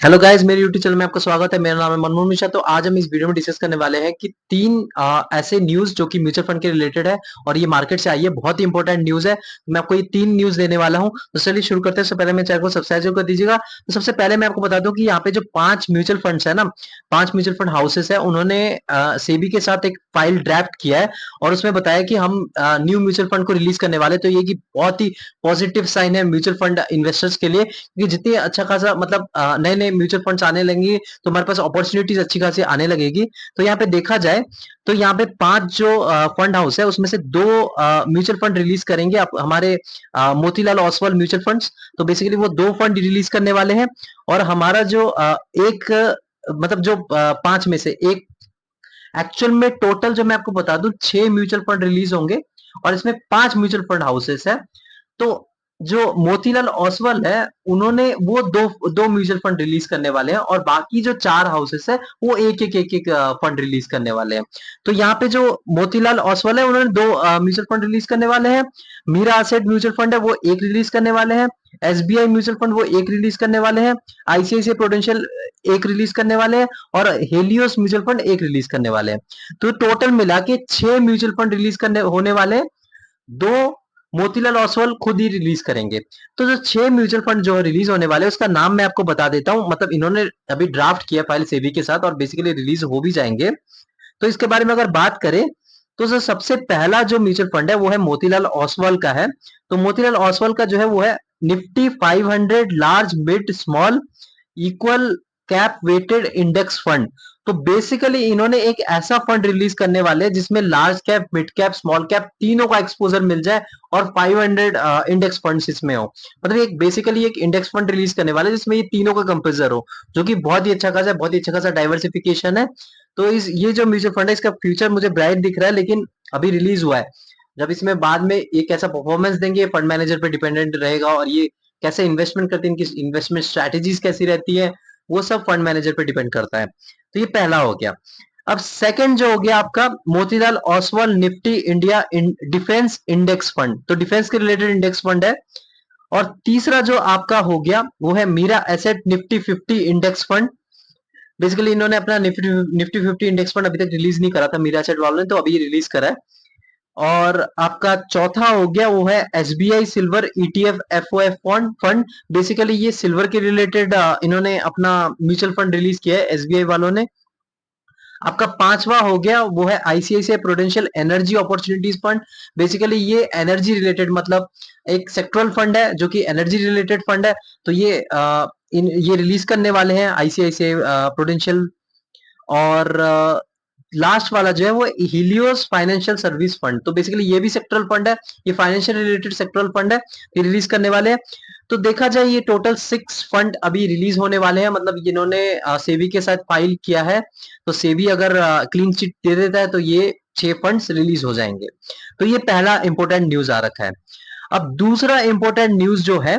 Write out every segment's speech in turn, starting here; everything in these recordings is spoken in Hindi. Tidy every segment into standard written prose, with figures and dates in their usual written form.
हेलो गाइस, मेरे यूट्यूब चैनल में आपका स्वागत है। मेरा नाम है मनमोहन मिश्रा। तो आज हम इस वीडियो में डिस्कस करने वाले हैं कि तीन ऐसे न्यूज़ जो कि म्यूचुअल फंड के रिलेटेड है और ये मार्केट से आई है। बहुत ही इंपॉर्टेंट न्यूज़ है। मैं आपको ये तीन न्यूज़ देने वाला हूं। तो चलिए शुरू करते हैं। सबसे पहले मेरे चैनल को सब्सक्राइब जरूर कर दीजिएगा। तो सबसे पहले मैं आपको बता दूं कि यहाँ पे जो 5 म्यूचुअल फंड्स है ना, 5 म्यूचुअल फंड हाउसेस है, उन्होंने सेबी के साथ एक फाइल ड्राफ्ट किया है और उसमें बताया कि हम न्यू म्यूचुअल फंड को रिलीज करने वाले। तो ये की बहुत ही पॉजिटिव साइन है म्यूचुअल फंड इन्वेस्टर्स के लिए, क्योंकि जितनी अच्छा खासा मतलब नए नए म्यूचुअल फंड्स आने लगेंगे तो हमारे पास अपॉर्चुनिटीज अच्छी खासी आने लगेगी। तो यहाँ पे देखा जाए तो यहाँ पे 5 जो फंड हाउस है उसमें से 2 म्यूचुअल फंड रिलीज करेंगे आप हमारे मोतीलाल ओसवाल म्यूचुअल फंड्स। तो बेसिकली वो 2 फंड रिलीज करने वाले हैं और हमारा जो एक मतलब जो 5 में से एक एक्चुअल में टोटल जो मैं आपको बता दूं 6 म्यूचुअल फंड रिलीज होंगे और इसमें 5 म्यूचुअल फंड हाउसेस है। तो जो मोतीलाल ओसवाल है उन्होंने वो दो म्यूचुअल फंड रिलीज करने वाले हैं और बाकी जो 4 हाउसेस है वो एक फंड रिलीज करने वाले हैं। तो यहाँ पे जो मोतीलाल ओसवाल है उन्होंने 2 म्यूचुअल फंड रिलीज करने वाले हैं। मीरा असेट म्यूचुअल फंड है वो एक रिलीज करने वाले हैं। एसबीआई म्यूचुअल फंड वो एक रिलीज करने वाले हैं। आईसीआईसीआई प्रूडेंशियल एक रिलीज करने वाले हैं और हेलियोस म्यूचुअल फंड एक रिलीज करने वाले हैं। तो टोटल मिला के 6 म्यूचुअल फंड रिलीज करने होने वाले हैं। 2 मोतीलाल ओसवाल खुद ही रिलीज करेंगे। तो जो 6 म्यूचुअल फंड जो रिलीज होने वाले हैं उसका नाम मैं आपको बता देता हूं। मतलब इन्होंने अभी ड्राफ्ट किया फाइल सेबी के साथ और बेसिकली रिलीज हो भी जाएंगे। तो इसके बारे में अगर बात करें तो जो सबसे पहला जो म्यूचुअल फंड है वो है मोतीलाल ओसवाल का है। तो मोतीलाल ओसवाल का जो है वो है Nifty 500 large mid small equal cap weighted index fund. तो बेसिकली इन्होंने एक ऐसा फंड रिलीज करने वाले हैं जिसमें large cap mid cap small cap तीनों का एक्सपोजर मिल जाए और 500 इंडेक्स फंड्स इसमें हो। मतलब एक बेसिकली एक इंडेक्स फंड रिलीज करने वाले जिसमें ये तीनों का कंपोजर हो, जो कि बहुत ही अच्छा खासा बहुत ही अच्छा खासा डाइवर्सिफिकेशन है। तो इस ये जो म्यूचुअल फंड है इसका फ्यूचर मुझे ब्राइट दिख रहा है, लेकिन अभी रिलीज हुआ है। जब इसमें बाद में ये कैसा परफॉर्मेंस देंगे फंड मैनेजर पे डिपेंडेंट रहेगा और ये कैसे इन्वेस्टमेंट करते हैं, इनकी इन्वेस्टमेंट स्ट्रैटेजीज कैसी रहती है, वो सब फंड मैनेजर पे डिपेंड करता है। तो ये पहला हो गया। अब सेकंड जो हो गया आपका Motilal Oswal Nifty India defence index fund. तो डिफेंस के रिलेटेड इंडेक्स फंड है। और तीसरा जो आपका हो गया वो है Mirae asset Nifty 50 index fund. Basically इन्होंने अपना निफ्टी निफ्टी 50 इंडेक्स फंड अभी तक रिलीज नहीं करा था मीरा एसेट वालों ने, तो अभी रिलीज करा है। और आपका चौथा हो गया वो है SBI silver ETF FOF fund fund. Basically ये सिल्वर के रिलेटेड इन्होंने अपना म्यूचुअल फंड रिलीज किया है एसबीआई वालों ने। आपका पांचवा हो गया वो है ICICI prudential energy opportunities fund. Basically ये एनर्जी रिलेटेड मतलब एक सेक्टरल फंड है जो कि एनर्जी रिलेटेड फंड है। तो ये रिलीज करने वाले हैं आईसीआईसीआई प्रूडेंशियल। और लास्ट वाला जो है वो हीलियोस फाइनेंशियल सर्विस फंड। तो बेसिकली ये भी सेक्टरल फंड है, ये फाइनेंशियल रिलेटेड सेक्टरल फंड है, ये रिलीज करने वाले हैं। तो देखा जाए ये टोटल 6 फंड अभी रिलीज होने वाले हैं। मतलब इन्होंने सेबी के साथ फाइल किया है। तो सेबी अगर क्लीन चिट दे देता है तो ये 6 फंड्स रिलीज हो जाएंगे। तो ये पहला इंपॉर्टेंट न्यूज आ रखा है। अब दूसरा इंपॉर्टेंट न्यूज जो है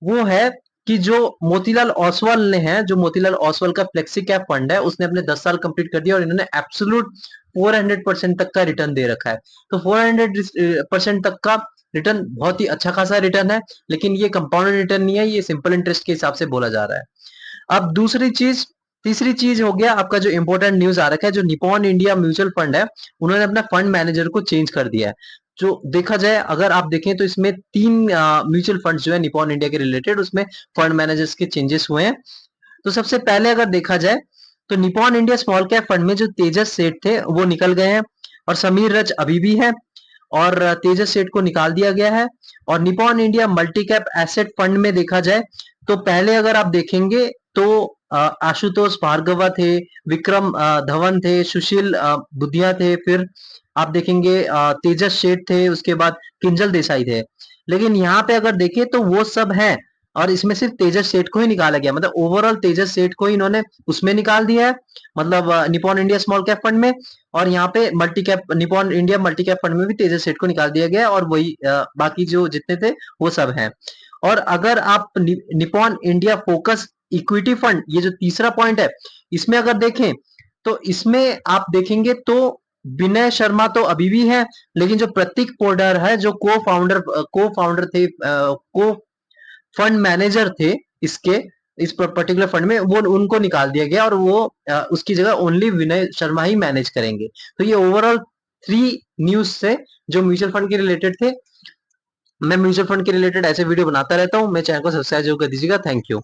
वो है कि जो मोतीलाल ओसवाल ने है, जो मोतीलाल ओसवाल का फ्लेक्सी कैप फंड है, उसने अपने 10 साल कंप्लीट कर दिया और इन्होंने एब्सोल्यूट 400% तक का रिटर्न दे रखा है। तो 400% तक का रिटर्न बहुत ही अच्छा खासा रिटर्न है, लेकिन ये कंपाउंड रिटर्न नहीं है, ये सिंपल इंटरेस्ट के हिसाब से बोला जा रहा है। अब दूसरी चीज तीसरी चीज हो गया आपका जो इंपॉर्टेंट न्यूज आ रखा है, जो निपॉन इंडिया म्यूचुअल फंड है उन्होंने अपना फंड मैनेजर को चेंज कर दिया है। जो देखा जाए अगर आप देखें तो इसमें 3 म्यूचुअल फंड्स जो है निपॉन इंडिया के रिलेटेड उसमें फंड मैनेजर्स के चेंजेस हुए हैं। तो सबसे पहले अगर देखा जाए तो Nippon India small cap fund में जो तेजस सेठ थे वो निकल गए हैं और समीर रज अभी भी है और तेजस सेठ को निकाल दिया गया है। और Nippon India multi cap asset fund में देखा जाए तो पहले अगर आप देखेंगे तो आशुतोष भार्गवा थे, विक्रम धवन थे, सुशील बुधिया थे, फिर आप देखेंगे तेजस सेठ थे, उसके बाद किंजल देसाई थे। लेकिन यहाँ पे अगर देखें तो वो सब हैं और इसमें सिर्फ तेजस सेठ को ही निकाला गया। मतलब ओवरऑल तेजस सेठ को ही इन्होंने उसमें निकाल दिया है, मतलब Nippon India small cap fund में। और यहाँ पे multi cap Nippon India multi cap fund में भी तेजस सेठ को निकाल दिया गया है और वही बाकी जो जितने थे वो सब हैं। और अगर आप Nippon India focus equity fund, ये जो तीसरा पॉइंट है, इसमें अगर देखें तो इसमें आप देखेंगे तो विनय शर्मा तो अभी भी है, लेकिन जो प्रतीक पोडर है जो को फाउंडर थे, को फंड मैनेजर थे इसके, इस पर्टिकुलर फंड में वो उनको निकाल दिया गया और वो उसकी जगह ओनली विनय शर्मा ही मैनेज करेंगे। तो ये ओवरऑल 3 न्यूज़ से जो म्यूचुअल फंड के रिलेटेड थे। मैं म्यूचुअल फंड के रिलेटेड ऐसे वीडियो बनाता रहता हूँ। मेरे चैनल को सब्सक्राइब जरूर कर दीजिएगा। Thank you.